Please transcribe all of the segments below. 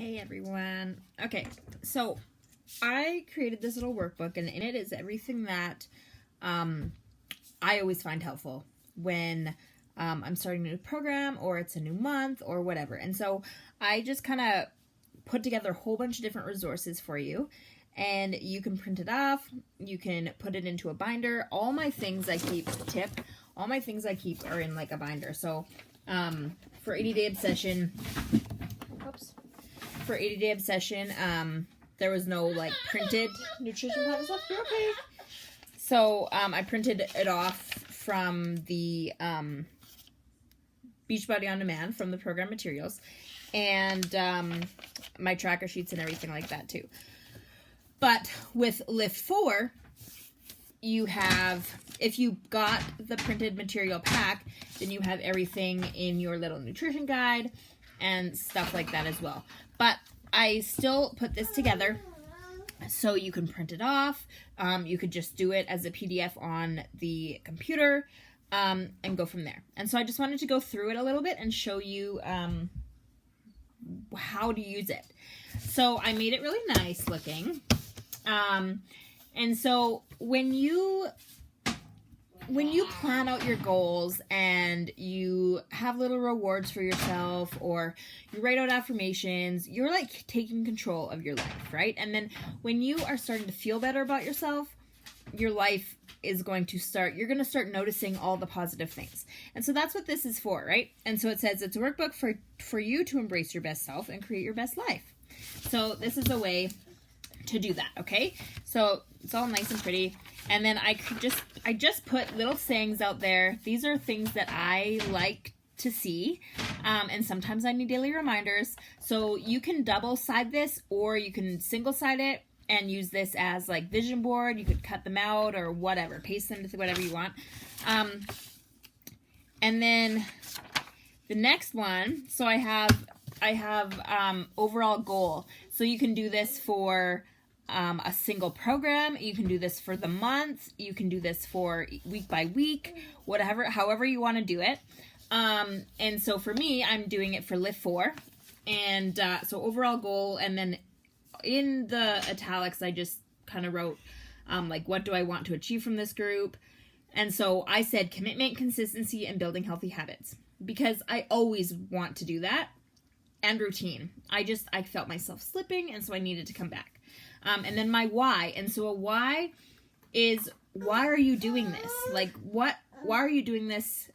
Hey everyone. Okay, so I created this little workbook, and in it is everything that I always find helpful when I'm starting a new program or it's a new month or whatever. And so I just kind of put together a whole bunch of different resources for you, and you can print it off, you can put it into a binder. All my things I keep are in like a binder. So for 80-day obsession, there was no like printed nutrition plan stuff. You're okay. So I printed it off from the Beachbody On Demand from the program materials, and my tracker sheets and everything like that too. But with Lift 4, you have, if you got the printed material pack, then you have everything in your little nutrition guide and stuff like that as well. But I still put this together so you can print it off. You could just do it as a PDF on the computer and go from there. And so I just wanted to go through it a little bit and show you how to use it. So I made it really nice looking. And so when you plan out your goals and you have little rewards for yourself, or you write out affirmations, you're like taking control of your life, right? And then when you are starting to feel better about yourself, your life is going to start, you're going to start noticing all the positive things. And so that's what this is for, right? And so it says it's a workbook for you to embrace your best self and create your best life. So this is a way to do that, okay? So it's all nice and pretty. And then I just put little sayings out there. These are things that I like to see, and sometimes I need daily reminders. So you can double side this, or you can single side it and use this as like vision board. You could cut them out or whatever, paste them to whatever you want. And then the next one, so I have overall goal. So you can do this for a single program. You can do this for the month. You can do this for week by week, whatever, however you want to do it. And so for me, I'm doing it for Lift 4. And so overall goal, and then in the italics, I just kind of wrote like, what do I want to achieve from this group? And so I said commitment, consistency, and building healthy habits, because I always want to do that, and routine. I felt myself slipping, and so I needed to come back. And then my why. And so a why is, why are you doing this? Like, why are you doing this?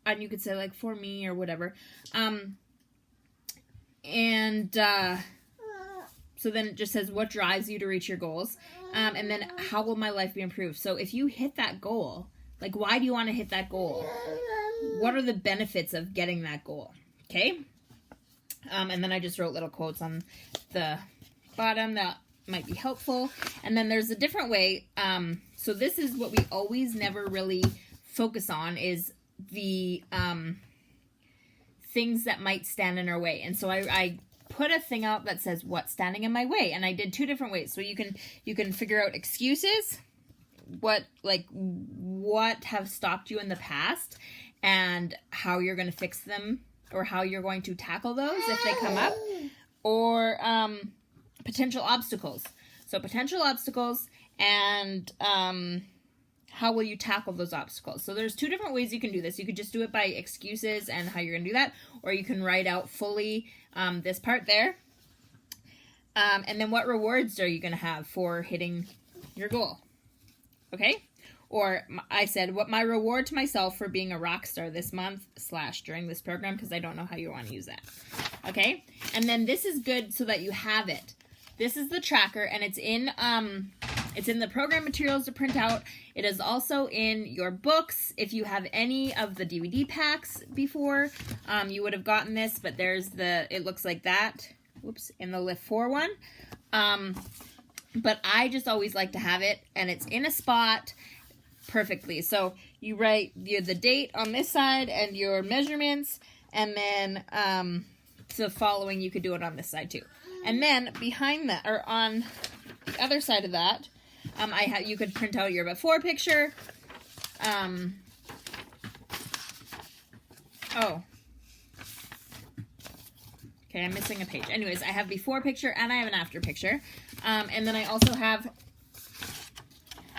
And you could say like, for me or whatever. So then it just says, what drives you to reach your goals? And then how will my life be improved? So if you hit that goal, like, why do you want to hit that goal? What are the benefits of getting that goal? Okay. And then I just wrote little quotes on the bottom that might be helpful. And then there's a different way. So this is what we always never really focus on, is the things that might stand in our way. And so I put a thing out that says what's standing in my way, and I did 2 different ways. So you can figure out excuses, what have stopped you in the past, and how you're going to fix them, or how you're going to tackle those if they come up, or potential obstacles. So potential obstacles, and how will you tackle those obstacles? So there's 2 different ways you can do this. You could just do it by excuses and how you're going to do that, or you can write out fully this part there. And then what rewards are you going to have for hitting your goal? Okay? Or I said, what my reward to myself for being a rock star this month / during this program, because I don't know how you want to use that. Okay? And then this is good so that you have it. This is the tracker, and it's in the program materials to print out. It is also in your books. If you have any of the DVD packs before, you would have gotten this, but it looks like that. Whoops, in the Lift 4 one. But I just always like to have it, and it's in a spot perfectly. So you write the date on this side and your measurements, and then the following, you could do it on this side too. And then behind that, or on the other side of that, you could print out your before picture. Okay, I'm missing a page. Anyways, I have before picture and I have an after picture. And then I also have,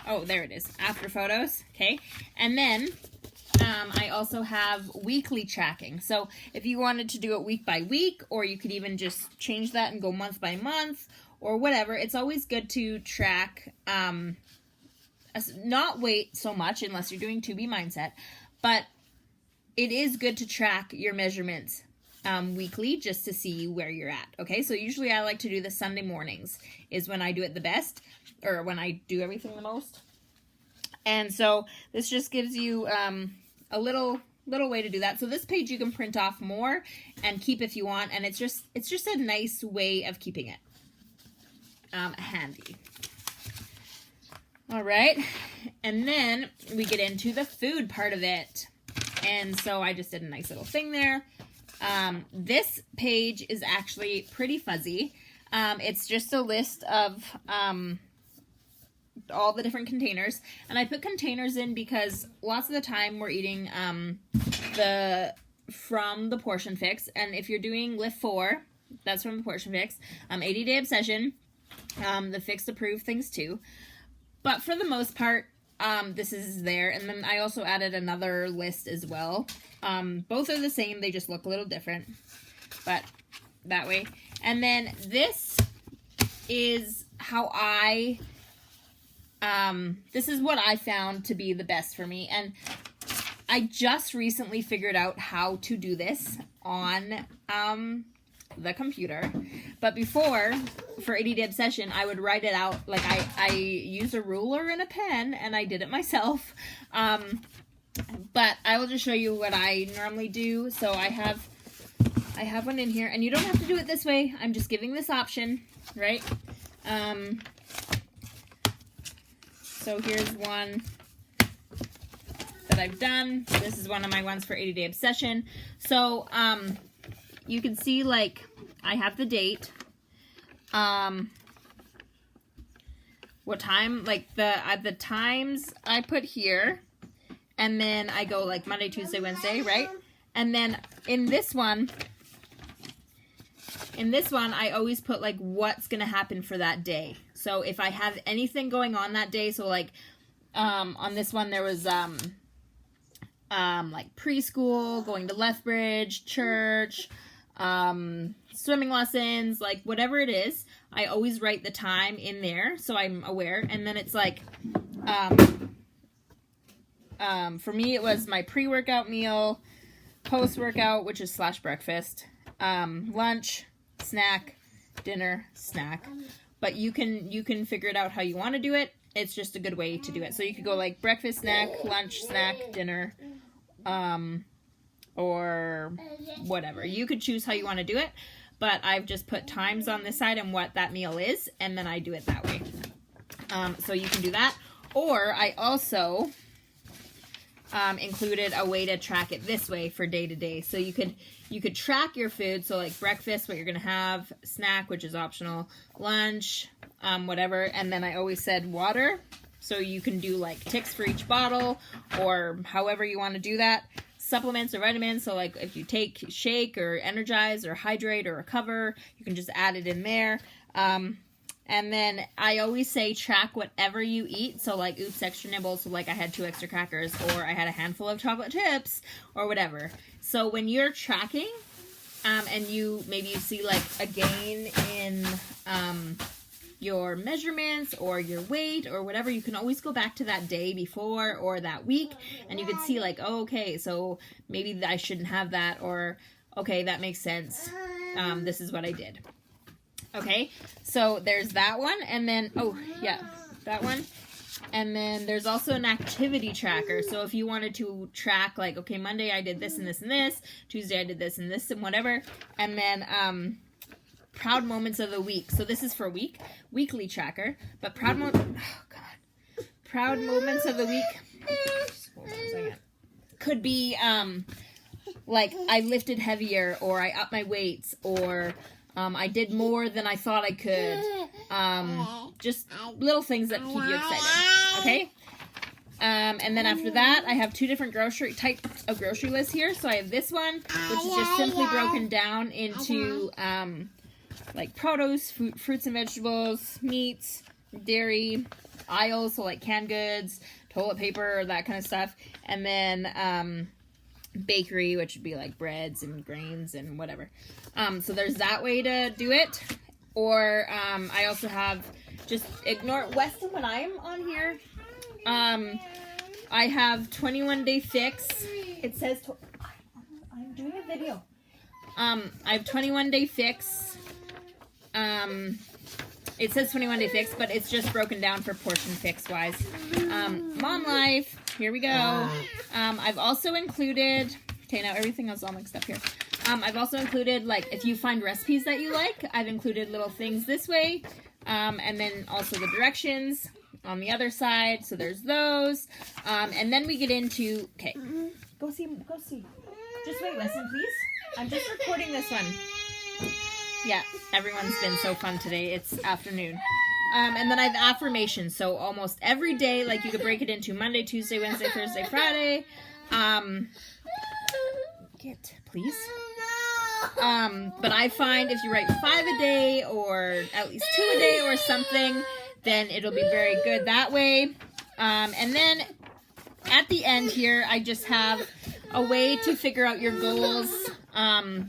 oh, there it is, after photos. Okay, and then I also have weekly tracking. So if you wanted to do it week by week, or you could even just change that and go month by month or whatever, it's always good to track, not weight so much unless you're doing 2B mindset, but it is good to track your measurements weekly just to see where you're at. Okay, so usually I like to do the Sunday mornings is when I do it the best, or when I do everything the most. And so this just gives you a little way to do that. So this page you can print off more and keep if you want, and it's just a nice way of keeping it handy. All right, and then we get into the food part of it. And so I just did a nice little thing there. This page is actually pretty fuzzy. It's just a list of all the different containers. And I put containers in because lots of the time we're eating from the Portion Fix. And if you're doing Lift 4, that's from the Portion Fix. 80 Day Obsession, the Fix approved things too. But for the most part, this is there. And then I also added another list as well. Both are the same. They just look a little different, but that way. And then this is how this is what I found to be the best for me. And I just recently figured out how to do this on the computer. But before, for 80 Day Obsession, I would write it out. Like I used a ruler and a pen and I did it myself. But I will just show you what I normally do. So I have one in here, and you don't have to do it this way. I'm just giving this option, right? So here's one that I've done. This is one of my ones for 80 Day Obsession. So you can see, like, I have the date, what time, like the times I put here, and then I go like Monday, Tuesday, Wednesday, right? And then in this one I always put like what's gonna happen for that day. So if I have anything going on that day, so like on this one there was like preschool, going to Lethbridge, church, swimming lessons, like whatever it is, I always write the time in there so I'm aware. And then it's like for me it was my pre-workout meal, post-workout, which is / breakfast, lunch, snack, dinner, snack. But you can figure it out how you want to do it. It's just a good way to do it. So you could go like breakfast, snack, lunch, snack, dinner, or whatever. You could choose how you want to do it, but I've just put times on this side and what that meal is, and then I do it that way. So you can do that. Or I also included a way to track it this way for day to day. So you could track your food. So like breakfast, what you're going to have, snack, which is optional, lunch, whatever. And then I always said water. So you can do like ticks for each bottle or however you want to do that. Supplements or vitamins. So like if you take shake or energize or hydrate or recover, you can just add it in there. And then I always say track whatever you eat. So like, oops, extra nibbles. So like I had 2 extra crackers, or I had a handful of chocolate chips, or whatever. So when you're tracking, and maybe you see like a gain in your measurements or your weight or whatever, you can always go back to that day before or that week, and you can see like, oh, okay, so maybe I shouldn't have that, or okay, that makes sense. This is what I did. Okay, so there's that one, and then, oh, yeah, that one. And then there's also an activity tracker. So if you wanted to track, like, okay, Monday I did this and this and this, Tuesday I did this and this and whatever, and then proud moments of the week. So this is for weekly tracker, but proud moments of the week, hold on a second, could be, like, I lifted heavier, or I upped my weights, or I did more than I thought I could. Just little things that keep you excited. Okay? And then after that, I have two different types of grocery lists here. So I have this one, which is just simply broken down into like produce, fruits and vegetables, meats, dairy, aisles, so like canned goods, toilet paper, that kind of stuff. And then bakery, which would be like breads and grains and whatever. So there's that way to do it. Or I also have, just ignore Weston when I'm on here. I have 21 Day Fix. It says, I'm doing a video. I have 21 Day Fix. It says 21 Day Fix, but it's just broken down for portion fix wise. Mom Life, here we go. I've also included, okay, now everything else is all mixed up here. I've also included, like, if you find recipes that you like, I've included little things this way. And then also the directions on the other side. So there's those. And then we get into, okay, go see. Just wait, listen, please. I'm just recording this one. Yeah, everyone's been so fun today. It's afternoon. And then I have affirmations. So almost every day, like you could break it into Monday, Tuesday, Wednesday, Thursday, Friday. Please. But I find if you write 5 a day or at least 2 a day or something, then it'll be very good that way. And then at the end here, I just have a way to figure out your goals.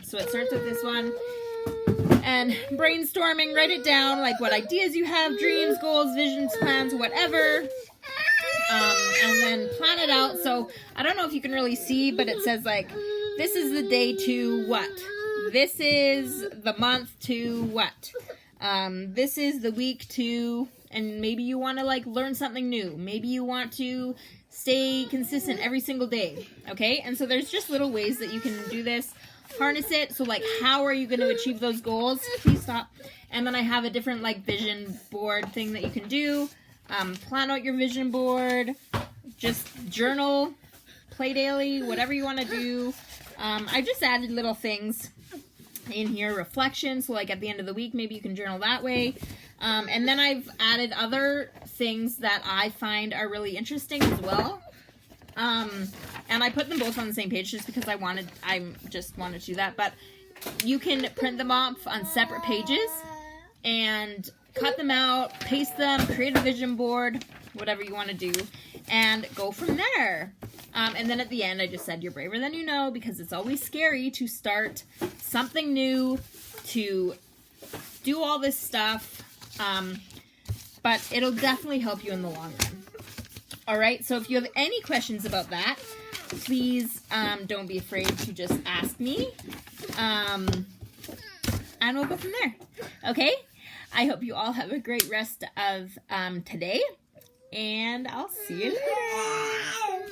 So it starts with this one. And brainstorming, write it down, like what ideas you have, dreams, goals, visions, plans, whatever. And then plan it out. So I don't know if you can really see, but it says like, this is the day to what? This is the month to what? This is the week to, and maybe you want to like learn something new. Maybe you want to stay consistent every single day. Okay. And so there's just little ways that you can do this. Harness it. So like, how are you going to achieve those goals? Please stop. And then I have a different like vision board thing that you can do. Plan out your vision board, just journal, play daily, whatever you want to do. I just added little things in here, reflection. So like at the end of the week, maybe you can journal that way. And then I've added other things that I find are really interesting as well. And I put them both on the same page just because I just wanted to do that. But you can print them off on separate pages and cut them out, paste them, create a vision board, whatever you want to do, and go from there. And then at the end, I just said, you're braver than you know, because it's always scary to start something new, to do all this stuff. But it'll definitely help you in the long run. All right, so if you have any questions about that, please don't be afraid to just ask me. And we'll go from there. Okay? I hope you all have a great rest of today. And I'll see you later.